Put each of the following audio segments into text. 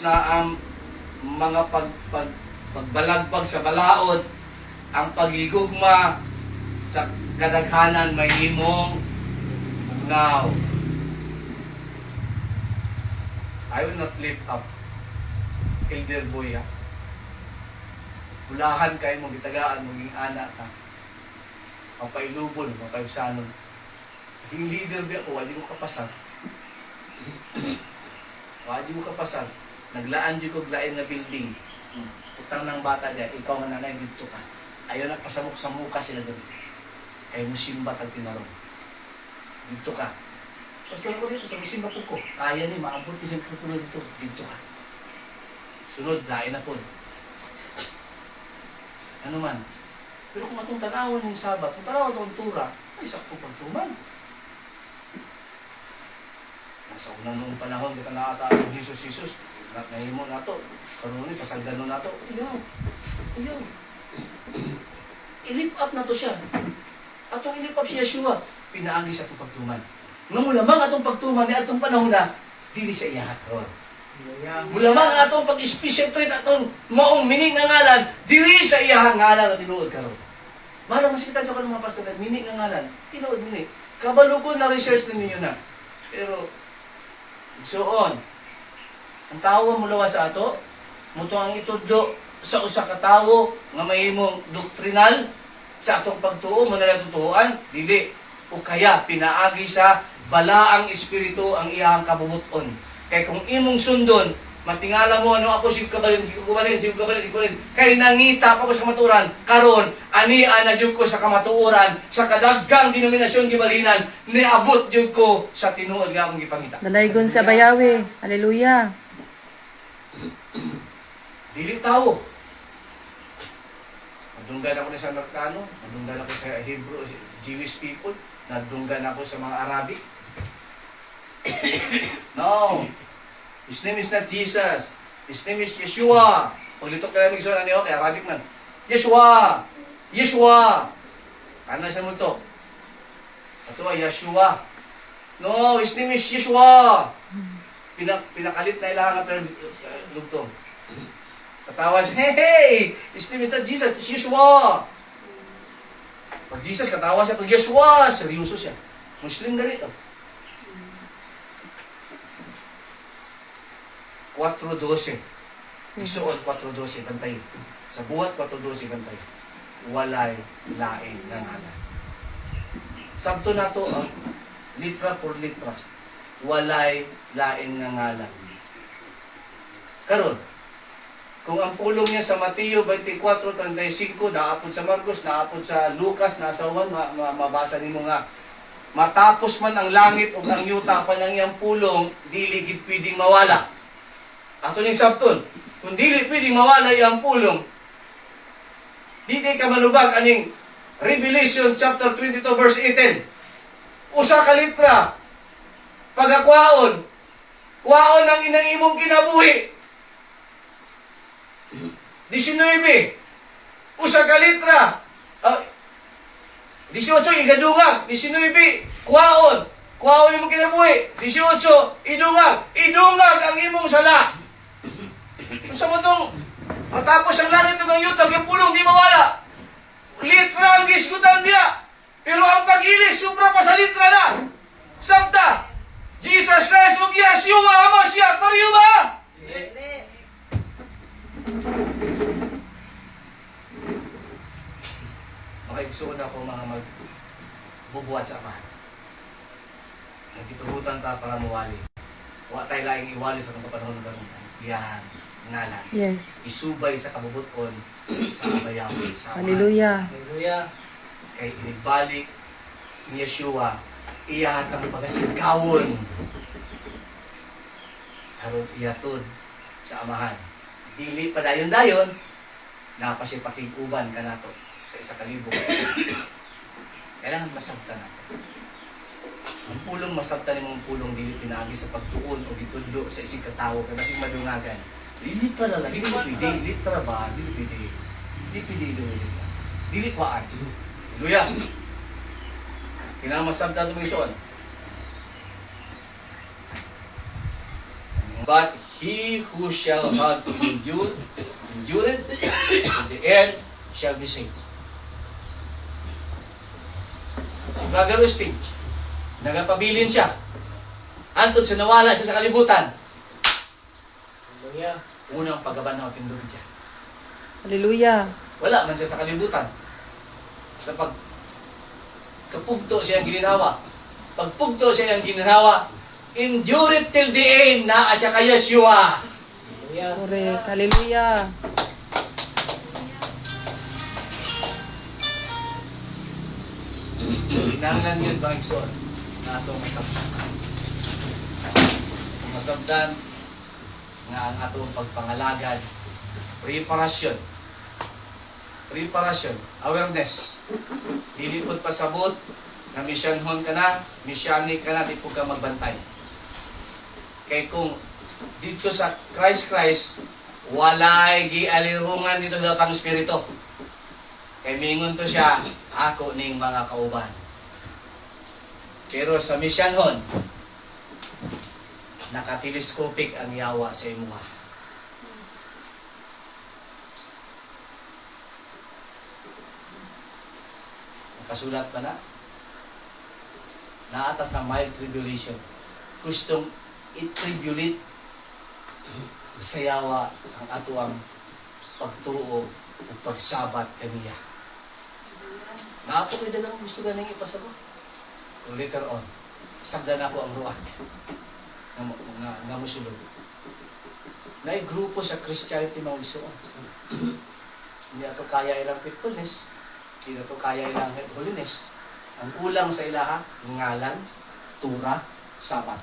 na ang mga pagbalagbag sa balaod, ang pagigugma sa kadaghanan mahimong now. I will not lift up Elder Boy, ha? Bulahan kayo mong gitagaan, maging anak ka. Papailubon, papaisanon. Yung leader di ako, wali mo kapasag. Wali mo kapasag. Naglaan di ko glain na building. Utang ng bata dyan, ikaw nga nanay, dito ka. Ayaw na pasamok sa muka sila doon. Kaya mo simba kag tinarong. Dito ka. Pastor ko dito, sa simba po ko. Kaya ni, maabot ni siyempre ko dito. Dito ka. Sunod, dain na po. Ano man. Pero kung atong tanawan ng Sabat, kung tanawan ng tura, ay sakto pagtuman. Nasa unang noong panahon, kita nakataas ng Jesus. Nahimo na ito. Karuni, pasagdano na ito. Ayaw. I-lift up na to siya. Atong i-lift up si Yeshua, pinaagi sa itong pagtuman. Ngamulamang atong pagtuman ni atong panahon na, dili sa iyahat ron. Mulamang atong pag-special treat atong maong mining nga ngalan, dili sa iyahang ngalan na tinuod karon. Mahal masikitan sa kanong mga pastor, mining nga ngalan, tinuod mini. Kabalo ko na research din ninyo na. Pero, so on, ang tawo mo lawas sa ato, muto ang itudlo sa usa ka tawo nga mahimong doktrinal sa atong pagtuo mo na natutuan, dili. O kaya, pinaagi sa balaang espiritu ang iyang kabubuton. Kaya kung imong sundon, matingala mo, ano ako, sige kabalin. Kaya nangita pa ko sa maturan, karon ania na jud ko sa kamatuoran, sa kadaggang denominasyon gibalinan, niabot jud ko sa tinuod nga akong gipangita. Dalaygon sa bayawi. Hallelujah. Dili tao. Nadunggan ako sa Amerikano, nadunggan ako sa Hebrew, Jewish people, nadunggan ako sa mga Arabic. No. His name is not Jesus. His name is Yeshua. Paglitok ka lang ng ano kay Arabic man. Yeshua. Yeshua. Ano siya mo to? Ito ay Yeshua. No, his name is Yeshua. Pinakalit na ilangan pero lugtong. Katawa siya, hey! His name is not Jesus, it's Yeshua. Pag Jesus, katawa siya. Pag Yeshua, seryoso siya. Muslim na rito. 4:12. Isuon 4:12, bantay. Sa buhat 4:12, bantay. Walay lain ng ngalan. Sabto na to, litra por litra. Walay lain ng ngalan. Karon, kung ang pulong niya sa Mateo 24:35, naapod sa Marcos, naapod sa Lucas, nasa Juan, mabasa nimo nga, matapos man ang langit o ang yuta pa ng iyang pulong, dili gid pwedeng mawala. Ato ning sabton, kung dili pwedeng mawala iyang pulong, di ka malubag aning Revelation chapter 22 verse 18. Usa ka litra, pagakwaon, kwaon ang inang imong kinabuhi. 19, usa ka litra, 18, igadungag, 19, kwaon imong kinabuhi, 18, idungag ang imong sala. Sa mo itong matapos ang langit ng yutag, yung pulong di mawala. Litra ang gisgutan niya. Pero ang pag-ilis, supra pa sa litra na. Sabta, Jesus Christ o Yeshua HaMashiach, pariyo ba? Makikisuon ako mga magbubuhat sa amahan. Nagtiturutan ta para mawali. Huwag tayo laing iwali sa mga panahon ng ganun. Yan, ngalan. Yes. Isubay sa kabubuton sa bayawi. Hallelujah. Hallelujah. Kay inibalik ni Yeshua, iyahat ang pagasigawon. Harot iyatod sa amahan. Dili pa dayon-dayon, napasipakiguban ka nato sa isa kalibo. Kailangan masabta nato. Ang pulong masabta ni mong pulong dili pinaagi sa pagtuon o gitudlo sa isig katawo kay basig madungagan. Litra na lang, dili litra ba? Dili pidi. Dili kwaan. Hallelujah. Kailangan masabta ito mga isuon. But He who shall have endured to the end shall be saved. Si Brother Rustin, nagapabilin siya. Antod sa nawala siya sa kalibutan. Unang pagabanaw pindugid siya. Hallelujah. Wala man siya sa kalibutan. Sa kapugto siya ang gininawa. Pagpugto siya ang gininawa, endure it till the end, naa siya kay Yeshua. Correct. Hallelujah. Hinanglan yun, mga igsoon, na atong masabdan. Masabdan nga ang atong pagpangalagad, preparasyon, awareness. Dili pud pasabot na misyanhon ka na, misyanik ka na, di po ka magbantay. Kay kung dito sa Christ, walay gialirungan dito sa datang espiritu. Kay mingon to siya, ako ning mga kauban. Pero sa misyanhon, nakatelescopic ang yawa sa imuha. Nakasulat pa na? Naata sa mild tribulation. Gustong i-tribulate sa yawa ang atuang pagtuo o pagsabat kaniya. Naapo ko'y dagang gusto ganing ipasabot. So later on, sagda na po ang ruak nga musulog. Naay grupo sa Christianity mga isuon. Hindi na to kaya ilang faithfulness, hindi na to kaya ilang holiness. Ang kulang sa ilaha, ngalan, tura, sabat.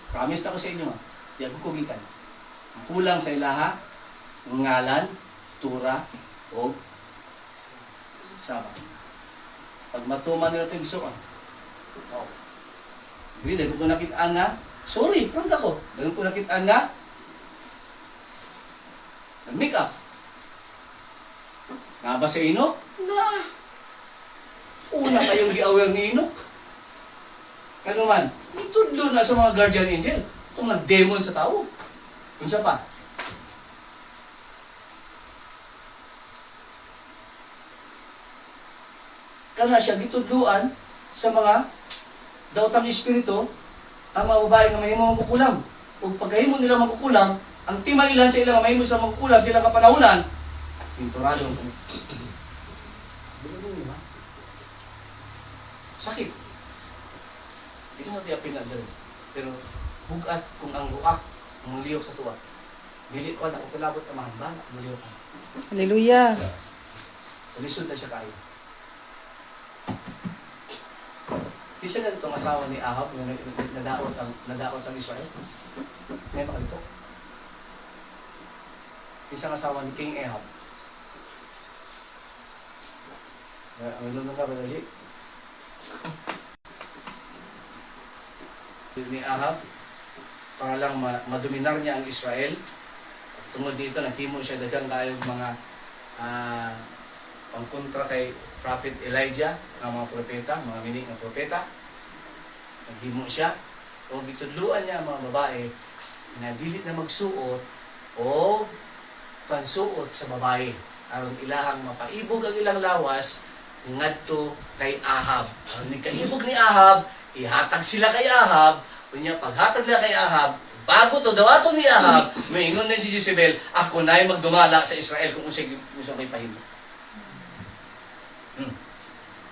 Promise na ko sa inyo, di ako kugikan. Ang kulang sa ilaha, ngalan, tura, o sabat. Pag matuman nila ito yung suon, hindi, dahil ko nakitaan nga, sorry, prangka ko, dahil ko nakitaan nga, nag-make up. Nga ba sa Ino? Na. Una kayong gi-aware ni Ino. Ano man, itudlo na sa mga guardian angel. Itong nag-demon sa tao. Unsa pa? Kana siya gitudluan sa mga daotang espiritu ang mga babae nga mahimo magkukulam. Ug pagkahimo nila magkukulam, ang timailan sa ilang mahimo sila magkukulam sila kapanahunan, pinturado. Sakit. Hindi mo di pinadal. Pero bugat kung ang ruak, ang liyok sa tuwa. Dili ko na upilabot ang mga bala, ang liyok. Hallelujah. Lisod na siya kayo. Di siya ganitong asawa ni Ahab na nadaot ang Israel. Ngayon ba ganito? Di siya asawa ni King Ahab. Ang ilong ka ba, Raji? Ni Ahab, para lang madominar niya ang Israel. Tungod dito, naghimo siya dagang kayo mga pangkontra kay Prophet Elijah, ang mga propeta, mga minik na propeta. Naghimo siya. O bitudluan niya ang mga babae na dili na magsuot o pansuot sa babae. Aron ilahang mapaibog ang ilang lawas ngadto kay Ahab. Ang nikaibog ni Ahab, ihatag sila kay Ahab. Kunya paghatag nila kay Ahab, bago to dawaton ni Ahab, maingon din si Jezebel, ako na'y magdumala sa Israel kung gusto may pahimo.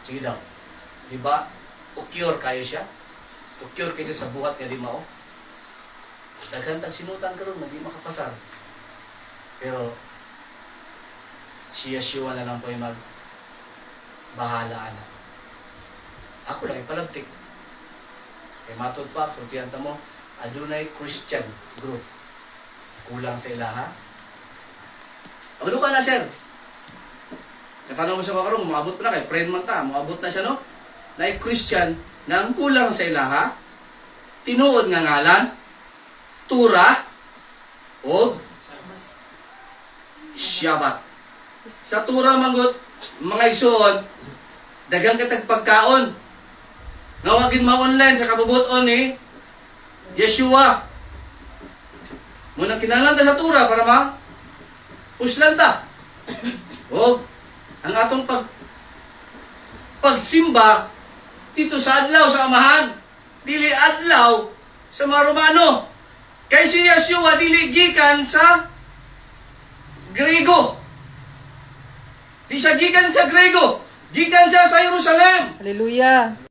Sige daw. Diba? Ukyur kayo siya. Ukyur kayo sa buhat nga di mao. Daghan tag sinutan karon na di makapasar. Pero si Yeshua na lang po yung bahala na. Ako lang ipalagtik. Kaya matod pa, surpiyanta mo, adunay Christian growth. Kulang sa ilaha. Ano ka na, sir? Natanong mo sa mga karong, maabot pa na kay friend man ta, maabot na siya, no? Na Christian, na ang kulang sa ilaha, tinuod nga ngalan, tura, o Shabbat. Sa tura mangot, mga isuon, dagang katag pagkaon. Nawagin ma-online sa kabubuton ni Yeshua. Muna kinahanglan ta sa tura para puslan ta. O, ang atong pagsimba dito sa adlaw sa amahan, dili adlaw sa mga Romano. Kay si Yeshua dili gikan sa Grego. Di siya gikan sa Grego. Gikan siya sa Jerusalem. Hallelujah.